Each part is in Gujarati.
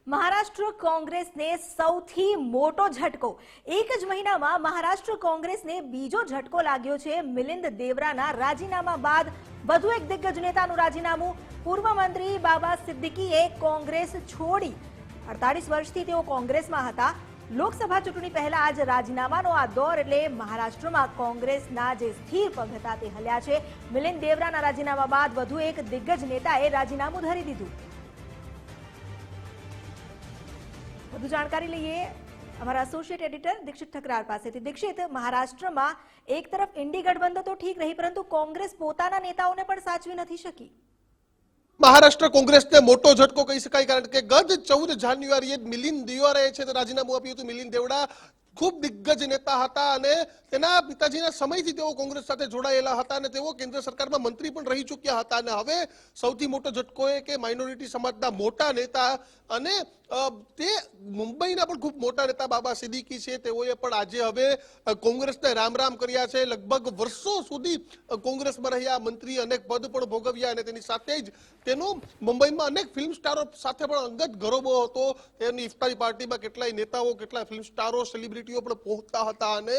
મહારાષ્ટ્ર કોંગ્રેસને સૌથી મોટો ઝટકો એક જ મહિનામાં મહારાષ્ટ્ર કોંગ્રેસને બીજો ઝટકો લાગ્યો છે। મિલિંદ દેવરાના રાજીનામા બાદ વધુ એક દિગ્ગજ નેતાનું રાજીનામું। પૂર્વ મંત્રી બાબા સિદ્દીકીએ કોંગ્રેસ છોડી 48 વર્ષથી તેઓ કોંગ્રેસમાં હતા। લોકસભા ચૂંટણી પહેલા આજ રાજીનામાનો આ દોર એટલે મહારાષ્ટ્રમાં કોંગ્રેસના જે સ્થિર પગ હતા તે હલ્યા છે। મિલિંદ દેવરાના રાજીનામા બાદ વધુ એક દિગ્ગજ નેતાએ રાજીનામું ધરી દીધું। વધુ જાણકારી લઈએ हमारा एसोसिएट एडिटर दीक्षित ठकरार पासेथी। दीक्षित, महाराष्ट्र में एक तरफ इंडी गठबंधन तो ठीक रही परंतु कांग्रेस पोताना नेताओने पण साचवी नथी शकी। महाराष्ट्र कांग्रेस ने मोटो झटको कही शकाय, कारण के गत 14 जान्युआरीए मिलिंद देवराए छे राजीनामું આપ્યું હતું। મિલિંદ દેવડા खूब दिग्गज नेता હતા અને તેના પિતાજીના સમયથી તેઓ કોંગ્રેસ સાથે જોડાયેલા હતા અને તેઓ કેન્દ્ર સરકારમાં મંત્રી પણ રહી ચૂક્યા હતા અને હવે સૌથી મોટો ઝટકો એ કે માઇનોરિટી સમાજના મોટા નેતા અને તે મુંબઈના પણ ખૂબ મોટા નેતા બાબા સિદ્દીકી છે, તેઓએ પણ આજે હવે કોંગ્રેસને રામ રામ કર્યા છે। લગભગ વર્ષો સુધી કોંગ્રેસમાં રહ્યા, મંત્રી અનેક પદ પણ ભોગવ્યા અને તેની સાથે જ તેનો મુંબઈમાં અનેક ફિલ્મ સ્ટારો સાથે પણ અંગત ગરોબો હતો। તેની ઇફતારી પાર્ટીમાં કેટલાય નેતાઓ, કેટલાય ફિલ્મ સ્ટારો, સેલિબ્રિટીઓ પણ પહોંચતા હતા અને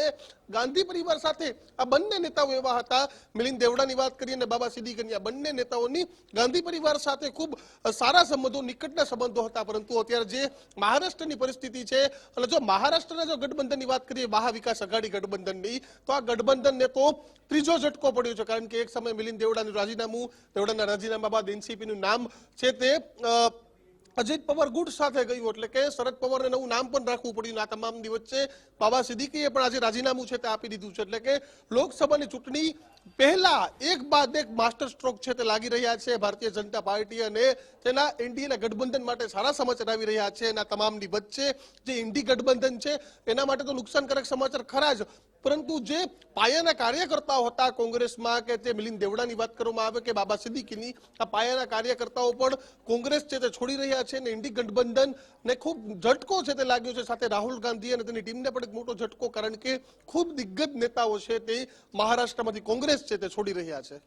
ગાંધી પરિવાર સાથે આ બંને નેતાઓ એવા હતા। મિલિંદ દેવડાની વાત કરીએ અને બાબા સિદ્દીકીની, આ બંને નેતાઓની ગાંધી પરિવાર સાથે ખૂબ સારા સંબંધો, નિકટના સંબંધો હતા। પરંતુ અત્યારે જે મહારાષ્ટ્રની પરિસ્થિતિ છે અને જો મહારાષ્ટ્રના જો ગઠબંધનની વાત કરીએ, મહા વિકાસ આઘાડી ગઠબંધનની, તો આ ગઠબંધનને તો ત્રીજો ઝટકો પડ્યો છે, કારણ કે એક સમય મિલિંદ દેવડાનું રાજીનામું, દેવડાના રાજીનામા બાદ એનસીપીનું નામ છે તે અજીત પવાર ગુટ સાથે ગયું, એટલે કે શરદ પવારને નવું નામ પણ રાખવું પડ્યું। આ તમામની વચ્ચે બાબા સિદ્દીકીએ પણ આજે રાજીનામું છે તે આપી દીધું છે, એટલે કે લોકસભાની ચૂંટણી પહેલા એક બાદ એક માસ્ટર સ્ટ્રોક છે તે લાગી રહ્યા છે। ભારતીય જનતા પાર્ટી અને તેના એનડીએના ગઠબંધન માટે સારા સમાચાર આવી રહ્યા છે। એના તમામની વચ્ચે જે ઇન્ડી ગઠબંધન છે એના માટે તો નુકસાનકારક સમાચાર ખરા જ, પરંતુ જે પાયાના કાર્યકર્તાઓ હતા કોંગ્રેસમાં, કે તે મિલિંદ દેવડાની વાત કરવામાં આવે કે બાબા સિદ્દીકીની, આ પાયાના કાર્યકર્તાઓ પણ કોંગ્રેસ છે તે છોડી રહ્યા છે અને ઇન્ડી ગઠબંધન ને ખૂબ ઝટકો છે તે લાગ્યો છે। સાથે રાહુલ ગાંધી અને તેની ટીમને પણ એક મોટો ઝટકો, કારણ કે ખૂબ દિગ્ગજ નેતાઓ છે તે મહારાષ્ટ્રમાંથી કોંગ્રેસ છે તે છોડી રહ્યા છે।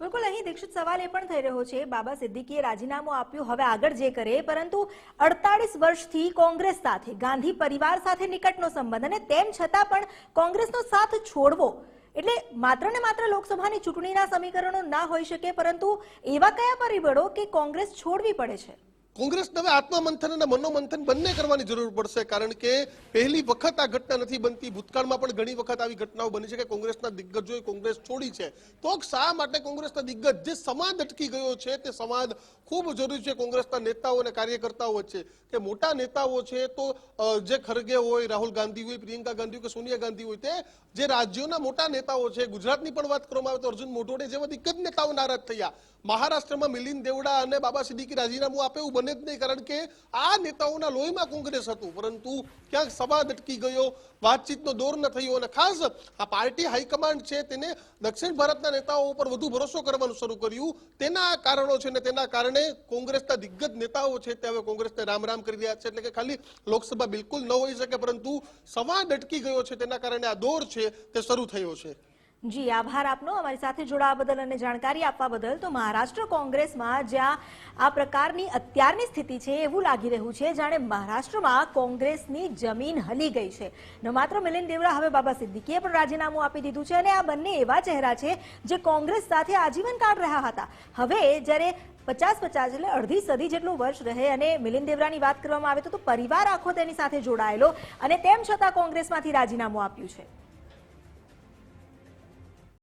बिल्कुल अहीं दीक्षित सवाल ए पण થઈ રહ્યો છે, બાબા સિદ્દીકીએ રાજીનામું આપ્યું, હવે આગળ જે કરે, પરંતુ 48 વર્ષથી કોંગ્રેસ સાથે, ગાંધી પરિવાર સાથે નિકટનો સંબંધ અને તેમ છતાં પણ કોંગ્રેસનો સાથ છોડવો એટલે માત્ર ને માત્ર લોકસભાની ચૂંટણીના સમીકરણો ના હોઈ શકે, પરંતુ એવા કયા પરિબળો કે કોંગ્રેસ છોડવી પડે છે? કોંગ્રેસને હવે આત્મમંથન અને મનોમંથન બંને કરવાની જરૂર પડશે, કારણ કે પહેલી વખત આ ઘટના નથી બનતી। ભૂતકાળમાં પણ ઘણી વખત આવી ઘટનાઓ બની છે કે કોંગ્રેસના દિગ્ગજોએ કોંગ્રેસ છોડી છે। તો શા માટે કોંગ્રેસના દિગ્ગજ જે સંવાદ અટકી ગયો છે તે સંવાદ ખૂબ જરૂરી છે કોંગ્રેસના નેતાઓ અને કાર્યકર્તાઓ વચ્ચે, કે મોટા નેતાઓ છે તો જે ખરગે હોય, રાહુલ ગાંધી હોય, પ્રિયંકા ગાંધી હોય કે સોનિયા ગાંધી હોય, તે જે રાજ્યોના મોટા નેતાઓ છે, ગુજરાતની પણ વાત કરવામાં આવે તો અર્જુન મોઢવાડિયા જેવા દિગ્ગજ નેતાઓ નારાજ થયા। મહારાષ્ટ્રમાં મિલિંદ દેવડા અને બાબા સિદ્દીકી રાજીનામું આપે એવું બને જ નહીં, કારણ કે આ નેતાઓના લોહીમાં કોંગ્રેસ હતું, પરંતુ ક્યાંક સંવાદ અટકી ગયો, વાતચીતનો દોર ન થયો અને ખાસ આ પાર્ટી હાઈકમાન્ડ છે તેને દક્ષિણ ભારતના નેતાઓ ઉપર વધુ ભરોસો કરવાનું શરૂ કર્યું। તેના કારણો છે અને તેના કારણે કોંગ્રેસના દિગ્ગજ નેતાઓ છે તે હવે કોંગ્રેસને રામ રામ કરી રહ્યા છે, એટલે કે ખાલી લોકસભા બિલકુલ ન હોઈ શકે, પરંતુ સંવાદ અટકી ગયો છે તેના કારણે આ દોર છે તે શરૂ થયો છે। જી, આભાર આપનો અમારી સાથે જોડાવા બદલ અને જાણકારી આપવા બદલ। તો મહારાષ્ટ્ર કોંગ્રેસમાં જ્યાં આ પ્રકારની અત્યારની સ્થિતિ છે એવું લાગી રહ્યું છે જાણે મહારાષ્ટ્રમાં કોંગ્રેસની જમીન હલી ગઈ છે। ન માત્ર મિલિંદ દેવડા, હવે બાબા સિદ્દીકીએ પણ રાજીનામું આપી દીધું છે અને આ બંને એવા ચહેરા છે જે કોંગ્રેસ સાથે આજીવન કાળ રહ્યા હતા। હવે જ્યારે 50-50 એટલે અડધી સદી જેટલું વર્ષ રહે અને મિલિંદ દેવરાની વાત કરવામાં આવે તો પરિવાર આખો તેની સાથે જોડાયેલો અને તેમ છતાં કોંગ્રેસમાંથી રાજીનામું આપ્યું છે।